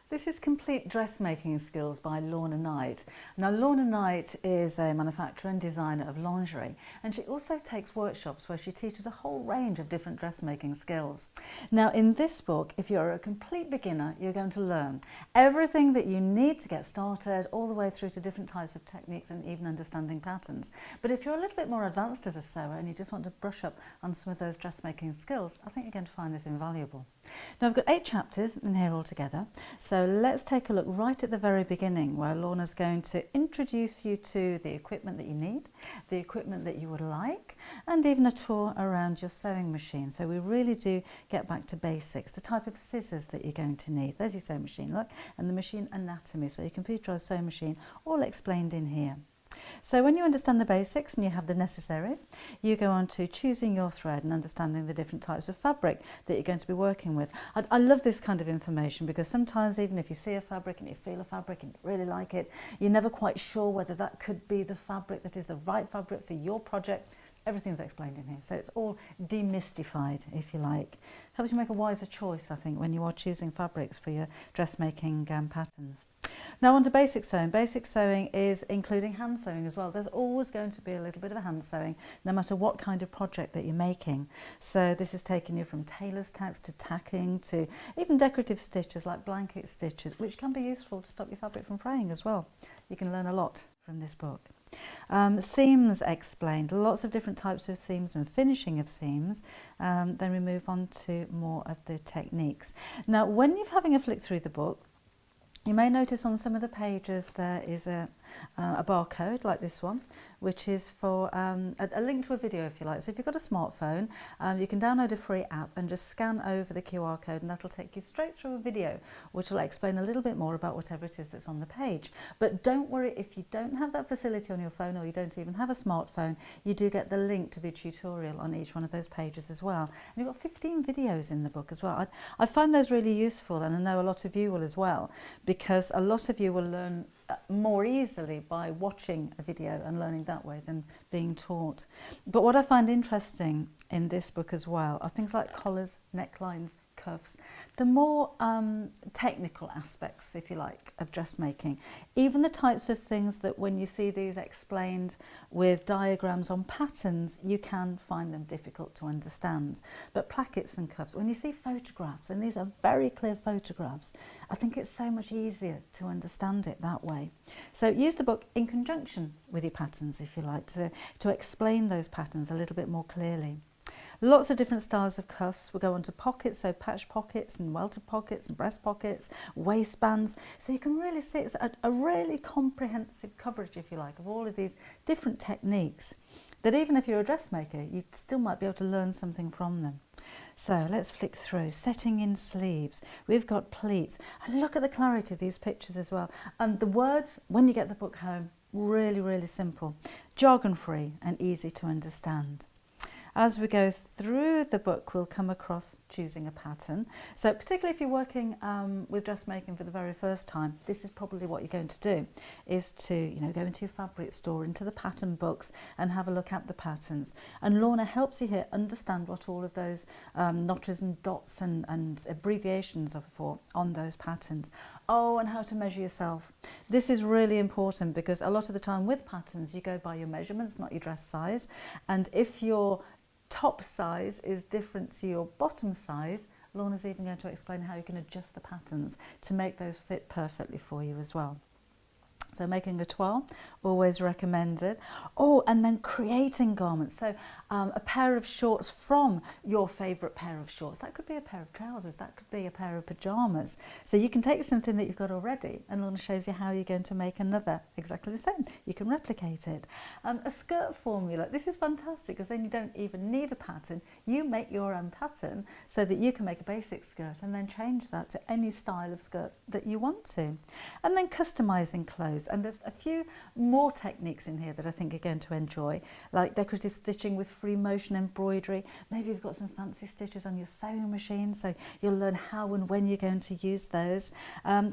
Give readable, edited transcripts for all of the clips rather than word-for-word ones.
This is Complete Dressmaking Skills by Lorna Knight. Now, Lorna Knight is a manufacturer and designer of lingerie, and she also takes workshops where she teaches a whole range of different dressmaking skills. Now, in this book, if you're a complete beginner, you're going to learn everything that you need to get started, all the way through to different types of techniques and even understanding patterns. But if you're a little bit more advanced as a sewer and you just want to brush up on some of those dressmaking skills, I think you're going to find this invaluable. Now, I've got 8 chapters in here altogether. So let's take a look right at the very beginning, where Lorna's going to introduce you to the equipment that you need, the equipment that you would like, and even a tour around your sewing machine. So we really do get back to basics, the type of scissors that you're going to need. There's your sewing machine, look, and the machine anatomy, so your computerised sewing machine, all explained in here. So when you understand the basics and you have the necessaries, you go on to choosing your thread and understanding the different types of fabric that you're going to be working with. I love this kind of information because sometimes even if you see a fabric and you feel a fabric and you really like it, you're never quite sure whether that could be the fabric that is the right fabric for your project. Everything's explained in here, so it's all demystified, if you like. Helps you make a wiser choice, I think, when you are choosing fabrics for your dressmaking patterns. Now on to basic sewing. Basic sewing is including hand sewing as well. There's always going to be a little bit of a hand sewing, no matter what kind of project that you're making. So this is taking you from tailor's tacks to tacking to even decorative stitches like blanket stitches, which can be useful to stop your fabric from fraying as well. You can learn a lot from this book. Seams explained, lots of different types of seams and finishing of seams. Then we move on to more of the techniques. Now when you're having a flick through the book, you may notice on some of the pages there is a barcode like this one, which is for a link to a video, if you like. So if you've got a smartphone, you can download a free app and just scan over the QR code, and that'll take you straight through a video which will explain a little bit more about whatever it is that's on the page. But don't worry if you don't have that facility on your phone, or you don't even have a smartphone, you do get the link to the tutorial on each one of those pages as well. And you've got 15 videos in the book as well. I find those really useful, and I know a lot of you will as well, because a lot of you will learn more easily by watching a video and learning that way than being taught. But what I find interesting in this book as well are things like collars, necklines, cuffs, the more technical aspects, if you like, of dressmaking. Even the types of things that when you see these explained with diagrams on patterns, you can find them difficult to understand. But plackets and cuffs, when you see photographs, and these are very clear photographs, I think it's so much easier to understand it that way. So use the book in conjunction with your patterns, if you like, to explain those patterns a little bit more clearly. Lots of different styles of cuffs. We'll go on to pockets, so patch pockets and welted pockets and breast pockets, waistbands. So you can really see it's a really comprehensive coverage, if you like, of all of these different techniques that even if you're a dressmaker, you still might be able to learn something from them. So let's flick through. Setting in sleeves. We've got pleats. And look at the clarity of these pictures as well. And the words, when you get the book home, really, really simple. Jargon-free and easy to understand. As we go through the book, we'll come across choosing a pattern. So particularly if you're working with dressmaking for the very first time, this is probably what you're going to do, is to go into your fabric store, into the pattern books, and have a look at the patterns. And Lorna helps you here understand what all of those notches and dots and abbreviations are for on those patterns. Oh, and how to measure yourself. This is really important because a lot of the time with patterns, you go by your measurements, not your dress size. And if your top size is different to your bottom size, Lorna's even going to explain how you can adjust the patterns to make those fit perfectly for you as well. So making a toile, always recommended. Oh, and then creating garments. So a pair of shorts from your favourite pair of shorts. That could be a pair of trousers, that could be a pair of pyjamas. So you can take something that you've got already, and Lorna shows you how you're going to make another exactly the same. You can replicate it. A skirt formula. This is fantastic because then you don't even need a pattern. You make your own pattern so that you can make a basic skirt and then change that to any style of skirt that you want to. And then customising clothes. And there's a few more techniques in here that I think you're going to enjoy, like decorative stitching with free motion embroidery. Maybe you've got some fancy stitches on your sewing machine, so you'll learn how and when you're going to use those.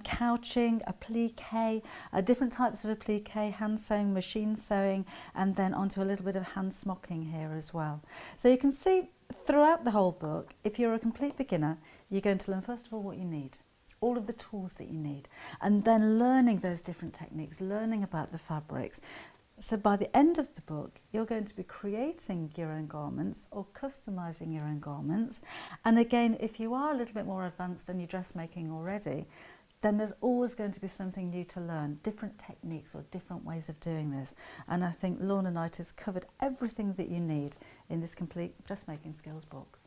Couching, applique, different types of applique, hand sewing, machine sewing, and then onto a little bit of hand smocking here as well. So you can see throughout the whole book, if you're a complete beginner, you're going to learn first of all what you need. all of the tools that you need, and then learning those different techniques, learning about the fabrics. So by the end of the book, you're going to be creating your own garments or customizing your own garments. And again, if you are a little bit more advanced and you're dressmaking already, then there's always going to be something new to learn, different techniques or different ways of doing this. And I think Lorna Knight has covered everything that you need in this complete dressmaking skills book.